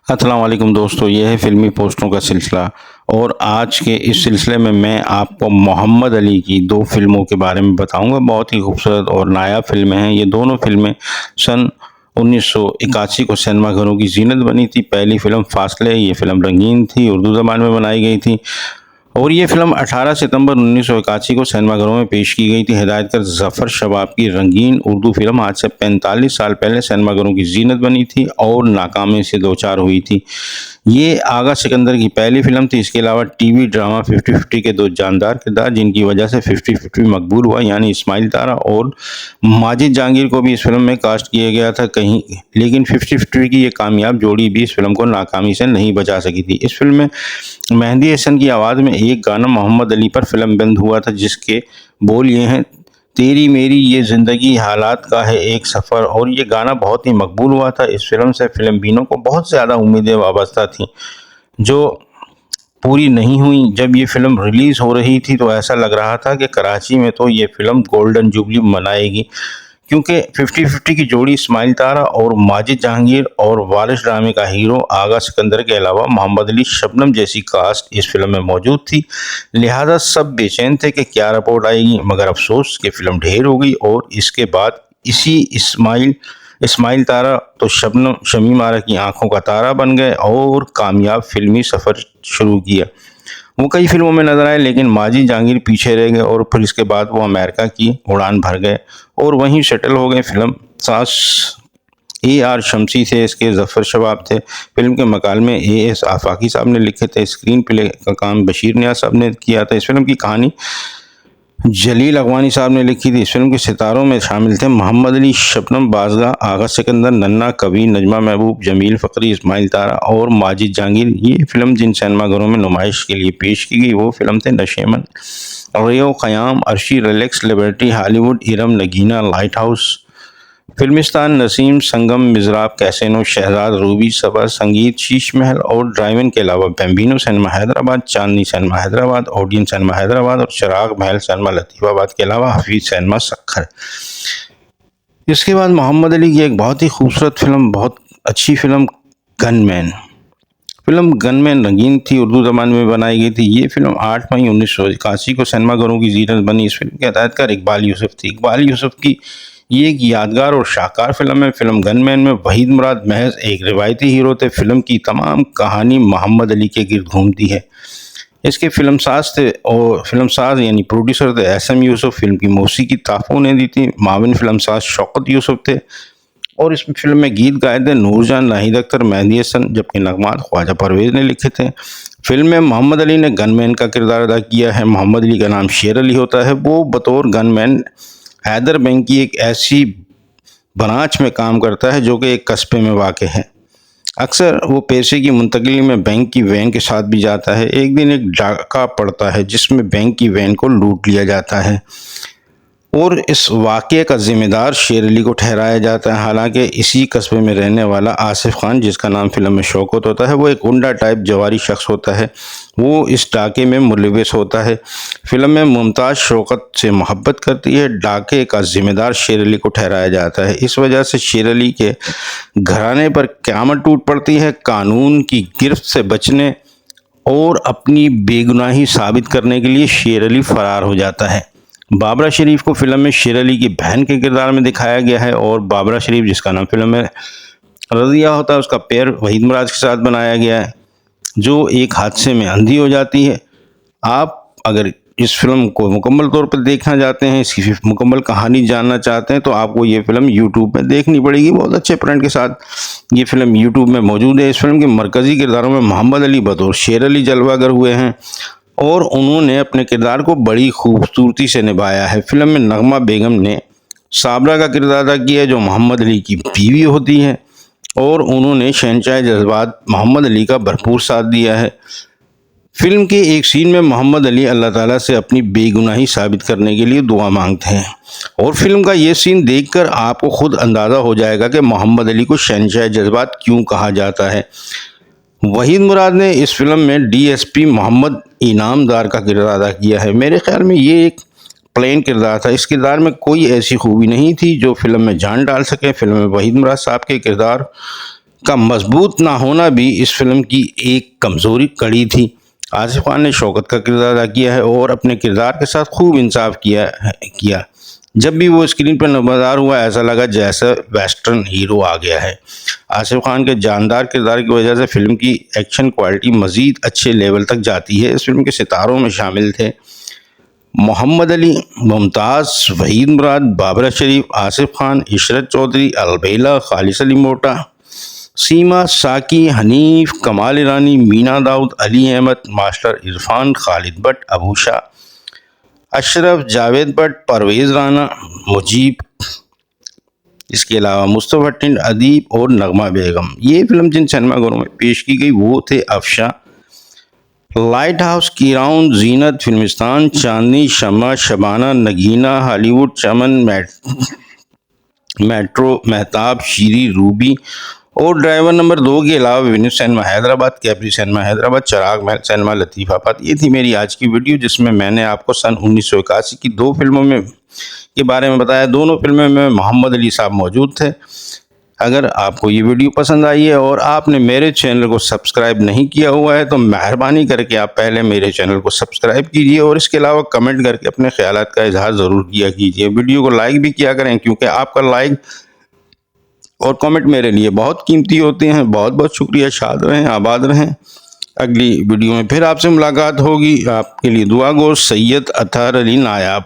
अस्सलाम वालेकुम दोस्तों, ये है फ़िल्मी पोस्टरों का सिलसिला और आज के इस सिलसिले में मैं आपको मोहम्मद अली की 2 फ़िल्मों के बारे में बताऊंगा। बहुत ही खूबसूरत और नायाब फ़िल्में हैं। ये दोनों फ़िल्में सन 1981 को सिनेमाघरों की ज़ीनत बनी थी। पहली फ़िल्म फासले, ये फ़िल्म रंगीन थी, उर्दू ज़बान में बनाई गई थी और ये फ़िल्म 18 सितंबर 1981 को सिनेमाघरों में पेश की गई थी। हिदायतकार ज़फ़र शबाब की रंगीन उर्दू फ़िल्म आज से 45 साल पहले सिनेमाघरों की ज़ीनत बनी थी और नाकामी से दो-चार हुई थी। ये आगा सिकंदर की पहली फ़िल्म थी। इसके अलावा टीवी ड्रामा 50-50 के 2 जानदार किरदार जिनकी वजह से 50-50 मकबूल हुआ, यानी इस्माइल तारा और माजिद जहांगीर को भी इस फ़िल्म में कास्ट किया गया था कहीं, लेकिन 50-50 की ये कामयाब जोड़ी भी इस फ़िल्म को नाकामी से नहीं बचा सकी थी। इस फ़िल्म में मेहंदी हसन की आवाज़ में एक गाना मोहम्मद अली पर फिल्म बंद हुआ था जिसके बोल ये हैं, तेरी मेरी ये ज़िंदगी हालात का है एक सफ़र, और ये गाना बहुत ही मकबूल हुआ था। इस फिल्म से फिल्म बीनों को बहुत ज़्यादा उम्मीदें वाबस्ता थी जो पूरी नहीं हुई। जब ये फिल्म रिलीज़ हो रही थी तो ऐसा लग रहा था कि कराची में तो ये फिल्म गोल्डन जुबली मनाएगी, क्योंकि 50-50 की जोड़ी इस्माइल तारा और माजिद जहांगीर और वारिस ड्रामे का हीरो आगा सिकंदर के अलावा मोहम्मद अली, शबनम जैसी कास्ट इस फिल्म में मौजूद थी। लिहाजा सब बेचैन थे कि क्या रिपोर्ट आएगी, मगर अफसोस कि फिल्म ढेर हो गई और इसके बाद इसी इस्माइल इस्माइल तारा तो शबनम शमीम आरा की आंखों का तारा बन गए और कामयाब फिल्मी सफ़र शुरू किया। वो कई फिल्मों में नजर आए, लेकिन माजिद जहांगीर पीछे रह गए और फिर इसके बाद वो अमेरिका की उड़ान भर गए और वहीं सेटल हो गए। फिल्म सास AR शमसी थे, इसके ज़फ़र शबाब थे। फिल्म के मकालमे AS आफाकी साहब ने लिखे थे। स्क्रीन प्ले का काम बशीर नियाज़ साहब ने किया था। इस फिल्म की कहानी जलील अगवानी साहब ने लिखी थी। इस फिल्म के सितारों में शामिल थे मोहम्मद अली, शबनम बाज़गा, आगा सिकंदर, नन्ना कबीर, नजमा महबूब, जमील फ़करी, इस्माइल तारा और माजिद जहांगीर। ये फिल्म जिन सिनेमाघरों में नुमाइश के लिए पेश की गई वो फिल्म थे Nasheman, Rio Qayam, Arshi, Relax, Liberty, Hollywood, Iram, Nagina, Light House, Filmistan, Naseem, Sangam, Mizrab, Casino, Shahzad, Ruby, Sabar, Sangeet, Sheesh Mahal और ड्राइव-इन के अलावा Bambino cinema Hyderabad, Chandni cinema Hyderabad, Odeon cinema Hyderabad और चिराग महल सिनेमा लतीफ़ाबाद के अलावा हफीज़ सिनेमा सक्खर। इसके बाद मोहम्मद अली की एक बहुत ही खूबसूरत फिल्म, बहुत अच्छी फिल्म, गनमैन। फिल्म गनमैन रंगीन थी, उर्दू ज़बान में बनाई गई थी। ये फिल्म 8 मई 1981 को सिनेमाघरों की ज़ीनत बनी। इस फिल्म के हिदायतकार इकबाल यूसुफ थी। इकबाल यूसुफ की ये एक यादगार और शाहकार फिल्म है। फिल्म गनमैन में वहीद मुराद महज एक रिवायती हीरो थे। फिल्म की तमाम कहानी मोहम्मद अली के गिर्द घूमती है। इसके फिल्मसाज थे और फिल्मसाज यानी प्रोड्यूसर थे SM यूसुफ। फिल्म की मौसीकी ताफ़ो ने दी थी। माविन फिल्मसाज शौकत यूसुफ थे और इस फिल्म में गीत गाए थे नूरजान, नाहिद अख्तर, मेहंदी हसन, जबकि नगमात ख्वाजा परवेज़ ने लिखे थे। फिल्म में मोहम्मद अली ने गनमैन का किरदार अदा किया है। मोहम्मद अली का नाम शेर अली होता है। वो बतौर गनमैन हैदर बैंक की एक ऐसी ब्रांच में काम करता है जो कि एक कस्बे में वाक़ है। अक्सर वो पैसे की मुंतकिली में बैंक की वैन के साथ भी जाता है। एक दिन एक डाका पड़ता है जिसमें बैंक की वैन को लूट लिया जाता है और इस वाक़ये का ज़िम्मेदार शेर अली को ठहराया जाता है। हालांकि इसी कस्बे में रहने वाला आसिफ खान, जिसका नाम फिल्म में शौकत होता है, वो एक गुंडा टाइप जवारी शख्स होता है। वो इस डाके में मुलविस होता है। फिल्म में मुमताज़ शौकत से मोहब्बत करती है। डाके का ज़िम्मेदार शेर अली को ठहराया जाता है। इस वजह से शेर अली के घराने पर क़यामत टूट पड़ती है। कानून की गिरफ्त से बचने और अपनी बेगुनाही साबित करने के लिए शेर अली फ़रार हो जाता है। बाबरा शरीफ को फिल्म में शेर अली की बहन के किरदार में दिखाया गया है और बाबरा शरीफ, जिसका नाम फिल्म में रज़िया होता है, उसका पैर वहीद मुराद के साथ बनाया गया है जो एक हादसे में अंधी हो जाती है। आप अगर इस फिल्म को मुकम्मल तौर पर देखना चाहते हैं, इसकी मुकम्मल कहानी जानना चाहते हैं, तो आपको ये फिल्म यूट्यूब में देखनी पड़ेगी। बहुत अच्छे प्रिंट के साथ ये फिल्म यूट्यूब में मौजूद है। इस फिल्म के मरकज़ी किरदारों में मोहम्मद अली बतौर शेर अली जलवागर हुए हैं और उन्होंने अपने किरदार को बड़ी खूबसूरती से निभाया है। फिल्म में नगमा बेगम ने साबरा का किरदार अदा किया है जो मोहम्मद अली की बीवी होती है और उन्होंने शहंशाह जज्बात मोहम्मद अली का भरपूर साथ दिया है। फिल्म के एक सीन में मोहम्मद अली अल्लाह ताला से अपनी बेगुनाही साबित करने के लिए दुआ मांगते हैं और फिल्म का ये सीन देखकर आपको खुद अंदाज़ा हो जाएगा कि मोहम्मद अली को शहंशाह जज्बात क्यों कहा जाता है। वहीद मुराद ने इस फिल्म में DSP मोहम्मद इनामदार का किरदार अदा किया है। मेरे ख्याल में ये एक प्लेन किरदार था। इस किरदार में कोई ऐसी खूबी नहीं थी जो फिल्म में जान डाल सके। फिल्म में वहीद मुराद साहब के किरदार का मजबूत ना होना भी इस फिल्म की एक कमज़ोरी कड़ी थी। आसिफ खान ने शौकत का किरदार अदा किया है और अपने किरदार के साथ खूब इंसाफ किया। जब भी वो स्क्रीन पर नमदार हुआ ऐसा लगा जैसे वेस्टर्न हीरो आ गया है। आसिफ खान के जानदार किरदार की वजह से फिल्म की एक्शन क्वालिटी मज़ीद अच्छे लेवल तक जाती है। इस फिल्म के सितारों में शामिल थे मोहम्मद अली, मुमताज़, वहीद मुराद, बाबरा शरीफ, आसिफ खान, इशरत चौधरी, अलबेला, खालिद अली मोटा, सीमा, साकी, हनीफ, कमाल ईरानी, मीना दाऊद, अली अहमद, मास्टर इरफान, खालिद भट्ट, अबू शाह, अशरफ, जावेद भट्ट, परवेज़ राना, मुजीब, इसके अलावा मुस्तफ़ा टिंड, अदीब और नगमा बेगम। ये फिल्म जिन सिनेमाघरों में पेश की गई वो थे अफशा, लाइट हाउस, कीराउन, Zeenat, Filmistan, Chandni, Shama, Shabana, Nagina, Hollywood, Chaman, Metro, Mehtab, Shiri, Ruby और ड्राइवर नंबर 2 के अलावा Venus cinema Hyderabad, Capri cinema Hyderabad, Chirag Mahal cinema Latifabad. ये थी मेरी आज की वीडियो जिसमें मैंने आपको सन 1981 की 2 फिल्मों में के बारे में बताया। दोनों फिल्मों में मोहम्मद अली साहब मौजूद थे। अगर आपको ये वीडियो पसंद आई है और आपने मेरे चैनल को सब्सक्राइब नहीं किया हुआ है तो मेहरबानी करके आप पहले मेरे चैनल को सब्सक्राइब कीजिए और इसके अलावा कमेंट करके अपने ख्यालात का इजहार ज़रूर किया कीजिए। वीडियो को लाइक भी किया करें क्योंकि आपका लाइक और कमेंट मेरे लिए बहुत कीमती होते हैं। बहुत बहुत शुक्रिया। शाद रहें, आबाद रहें। अगली वीडियो में फिर आपसे मुलाकात होगी। आपके लिए दुआ गो। सैयद अतहर अली नायाब।